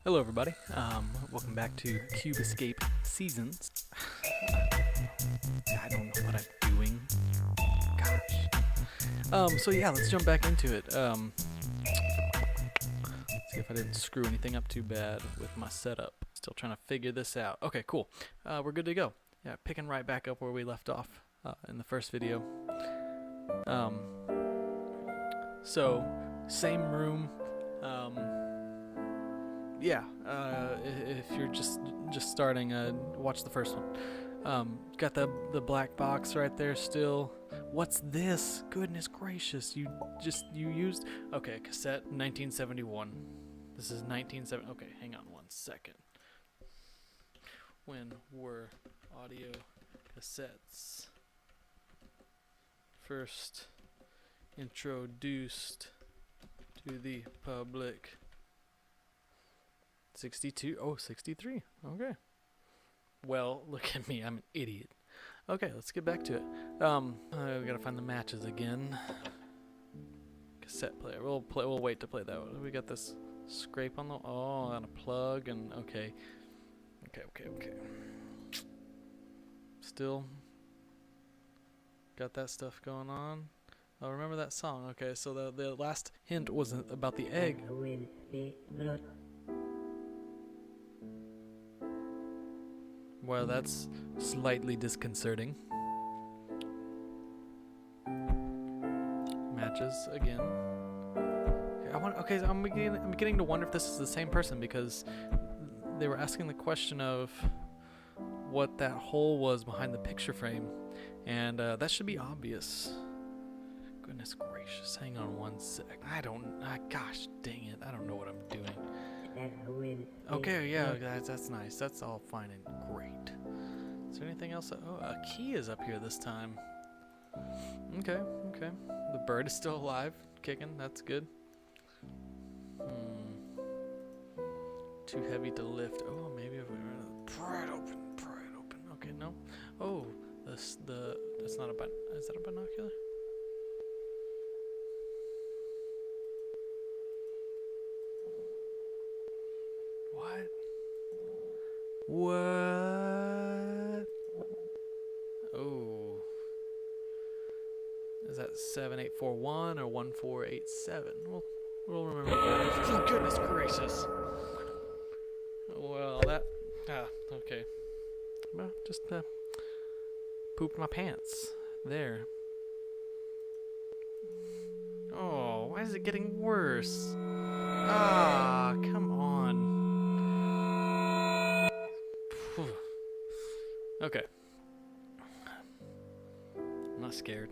Hello everybody, welcome back to Cube Escape Seasons. I don't know what I'm doing. Gosh. So yeah, let's jump back into it. See if I didn't screw anything up too bad with my setup. Still trying to figure this out. Okay, cool. We're good to go. Yeah, picking right back up where we left off in the first video. So, same room. If you're just starting, watch the first one. Got the black box right there still. What's this? Goodness gracious! You used cassette 1971. This is 1970. Okay, hang on one second. When were audio cassettes first introduced to the public? 62. Oh, 63. Okay. Well, look at me. I'm an idiot. Okay, let's get back to it. We gotta find the matches again. Cassette player. We'll wait to play that one. We got this scrape on the. Oh, and a plug and okay. Okay. Still got that stuff going on. Oh, remember that song? Okay, so the last hint was about the egg. Well, that's slightly disconcerting. Matches again. Okay, so I'm beginning to wonder if this is the same person because they were asking the question of what that hole was behind the picture frame, and that should be obvious. Goodness gracious! Hang on one sec. Gosh dang it! I don't know what I'm doing. Okay, yeah, that's nice. That's all fine and great. Is there anything else? Oh, a key is up here this time. Okay. The bird is still alive, kicking. That's good. Too heavy to lift. Oh, maybe if we pry it open. Okay, no. Oh, that's not a is that a binocular? What? Oh. Is that 7841 or 1487? We'll remember that. Oh, goodness gracious. Well, okay. Well, just pooped my pants. There. Oh, why is it getting worse? Ah, come on. Okay. I'm not scared.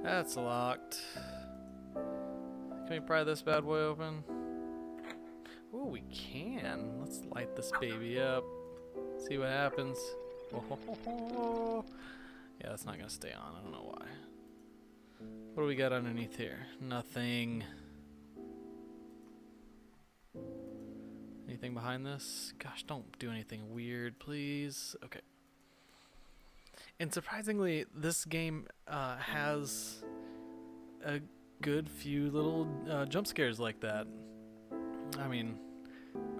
That's locked. Can we pry this bad boy open? Oh, we can. Let's light this baby up. See what happens. Oh. Yeah, that's not gonna stay on. I don't know why. What do we got underneath here? Nothing. Anything behind this? Gosh, don't do anything weird, please. Okay. And surprisingly, this game has a good few little jump scares like that. I mean,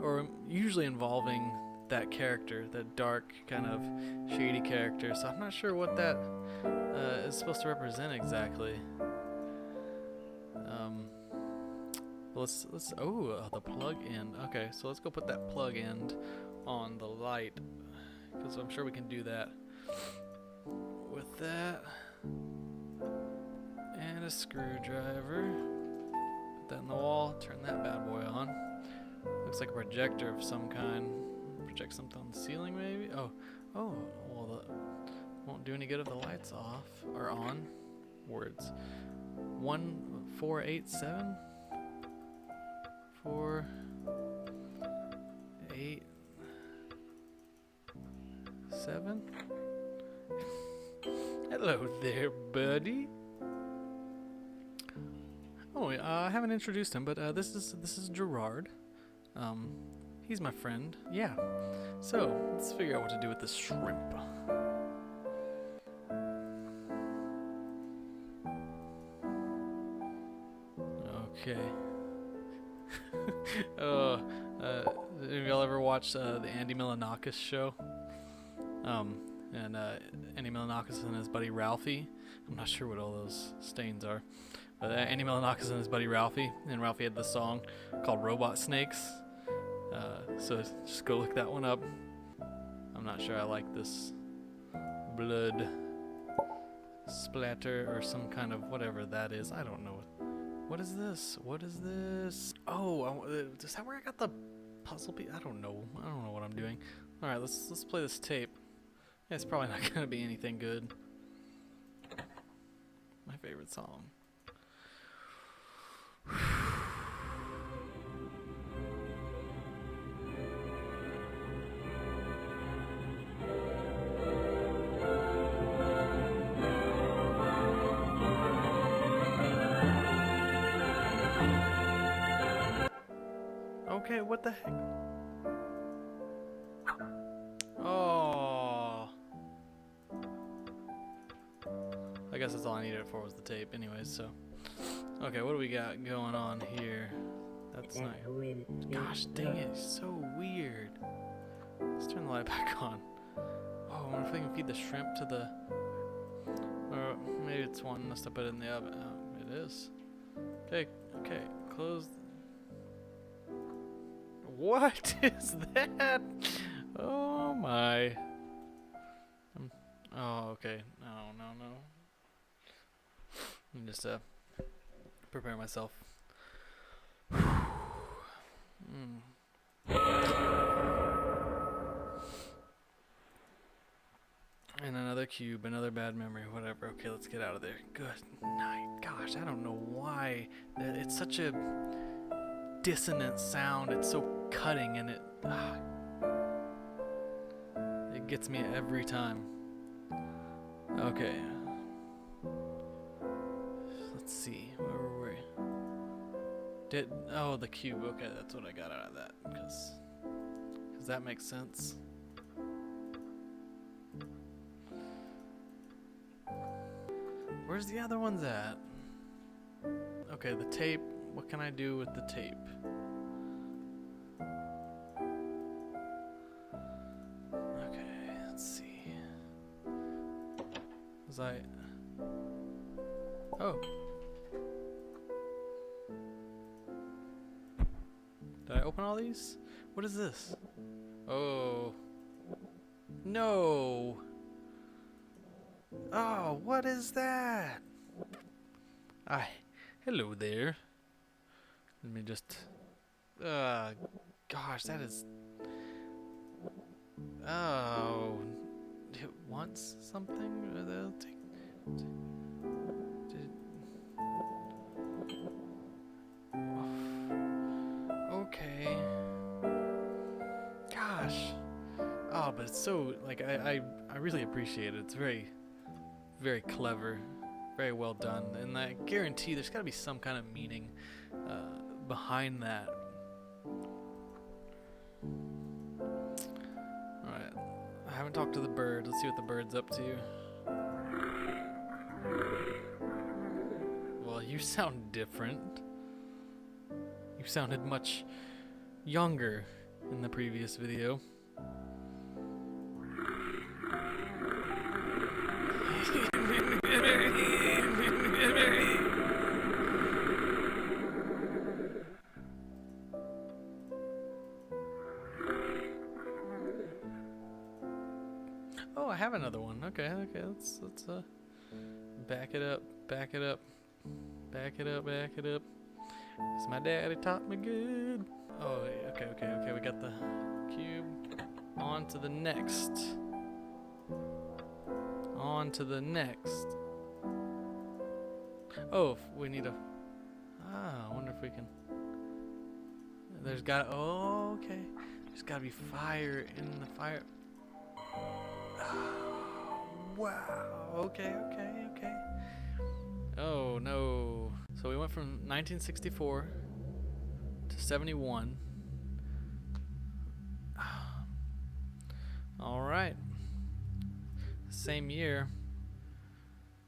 or usually involving that character, that dark, kind of shady character. So I'm not sure what that is supposed to represent exactly. The plug end. Okay, so let's go put that plug end on the light, because I'm sure we can do that with that. And a screwdriver. Put that in the wall, turn that bad boy on. Looks like a projector of some kind. Project something on the ceiling maybe? Oh, well, won't do any good if the light's off, or on. Words. 1487? 4, 8, 7. Hello there, buddy. Oh, I haven't introduced him, but this is Gerard. He's my friend. Yeah. So let's figure out what to do with this shrimp. Okay. uh, have y'all ever watched the Andy Milonakis show? And Andy Milonakis and his buddy Ralphie. I'm not sure what all those stains are. But Andy Milonakis and his buddy Ralphie. And Ralphie had this song called Robot Snakes. So just go look that one up. I'm not sure I like this blood splatter or some kind of whatever that is. I don't know. What is this? What is this? Oh, is that where I got the puzzle piece? I don't know. I don't know what I'm doing. All right, let's play this tape. Yeah, it's probably not gonna be anything good. My favorite song. Okay, what the heck? Oh. I guess that's all I needed it for was the tape anyways, so. Okay, what do we got going on here? That's not... Gosh dang it, it's so weird. Let's turn the light back on. Oh, I wonder if we can feed the shrimp to the... Or maybe it's wanting us to put it in the oven. Oh, it is. Okay, okay, close... What is that? Oh my. Oh, okay. No. Let me just prepare myself. And another cube, another bad memory, whatever. Okay, let's get out of there. Good night. Gosh, I don't know why. It's such a dissonant sound. It's so cutting, and it gets me every time. Okay. Let's see. Where were we? Oh, the cube. Okay, that's what I got out of that. Because that makes sense. Where's the other ones at? Okay, the tape. What can I do with the tape? Okay, let's see. Oh. Did I open all these? What is this? Oh. No. Oh, what is that? Hello there. Let me just... gosh, that is... Oh... It wants something? Okay. Gosh. Oh, but it's so... Like, I really appreciate it. It's very, very clever. Very well done. And I guarantee there's got to be some kind of meaning behind that. Alright. I haven't talked to the bird. Let's see what the bird's up to. Well, you sound different. You sounded much younger in the previous video. Oh, I have another one. Okay, let's back it up. 'Cause my daddy taught me good. Oh, okay. We got the cube. On to the next. Oh, we need a... I wonder if we can... There's got... Oh, okay. There's got to be fire in the fire... Oh, wow. Okay. Oh, no. So we went from 1964 to 71. All right. Same year.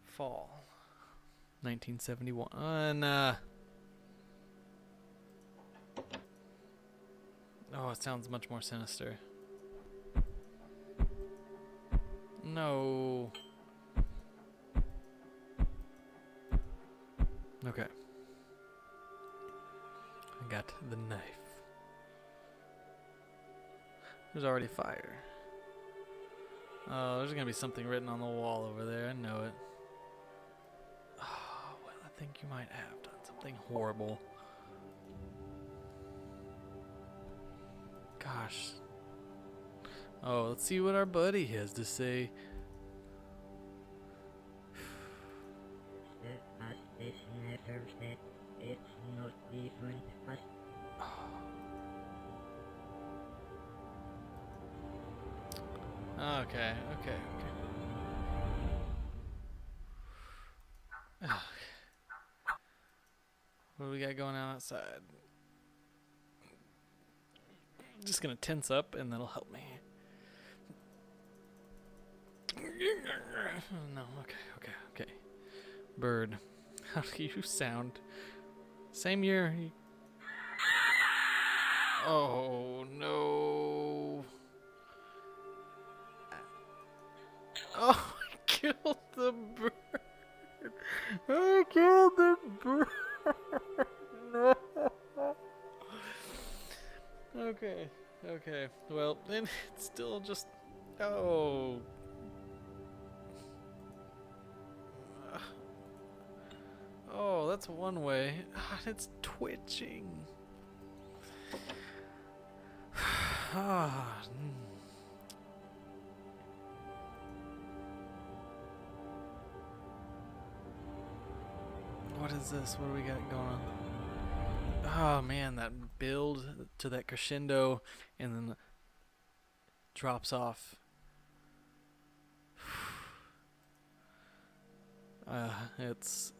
Fall. 1971. Oh, it sounds much more sinister. No. Okay. I got the knife. There's already fire. Oh, there's gonna be something written on the wall over there. I know it. Oh, well, I think you might have done something horrible. Gosh. Oh, let's see what our buddy has to say. Okay. What do we got going on outside? Just gonna tense up and that'll help me. No, okay. Bird. How do you sound? Same year. Oh no. Oh, I killed the bird. I killed the bird. No. Okay. Well, then it's still just... Oh. Oh, that's one way. It's twitching. What is this? What do we got going on? Oh man, that build to that crescendo and then drops off. It's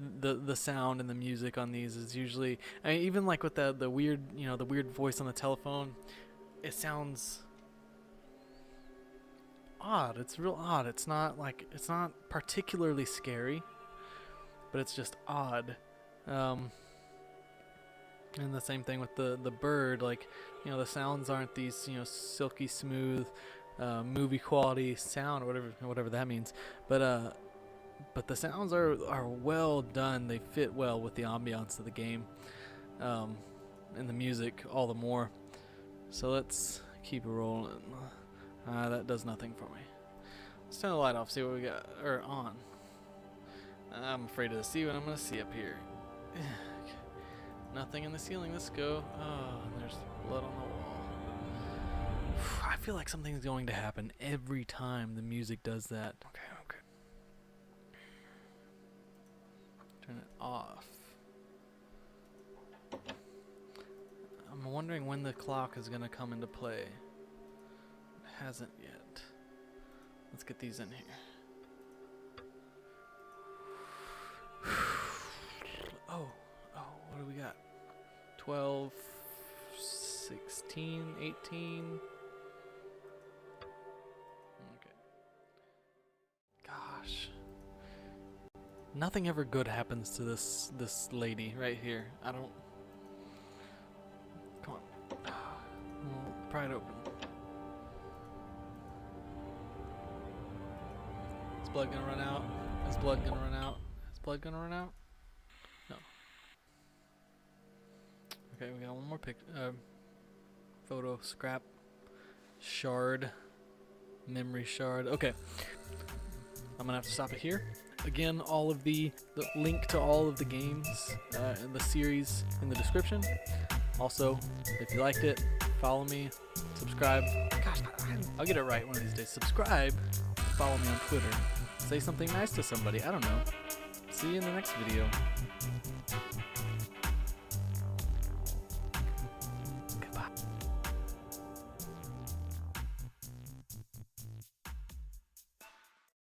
the sound and the music on these is usually, I mean, even like with the weird, you know, the weird voice on the telephone, it sounds odd. It's real odd. It's not particularly scary, but it's just odd. And the same thing with the bird, like, you know, the sounds aren't these, you know, silky smooth movie quality sound or whatever that means, but the sounds are well done. They fit well with the ambiance of the game, and the music all the more. So let's keep rolling. That does nothing for me. Let's turn the light off, see what we got, or on. I'm afraid to see what I'm gonna see up here. Nothing in the ceiling. Let's go. Oh, and there's blood on the wall. I feel like something's going to happen every time the music does that. Okay. Turn it off. I'm wondering when the clock is gonna come into play. It hasn't yet. Let's get these in here. Oh, what do we got? 12, 16, 18. Okay. Gosh. Nothing ever good happens to this lady right here. I don't... Come on. We'll pry it open. Is blood gonna run out? Is blood gonna run out? Is blood gonna run out? No. Okay, we got one more photo, scrap, shard, memory shard. Okay. I'm gonna have to stop it here. Again, all of the link to all of the games in the series in the description. Also, if you liked it, follow me, subscribe. Gosh, I'll get it right one of these days. Subscribe, follow me on Twitter. Say something nice to somebody. I don't know. See you in the next video.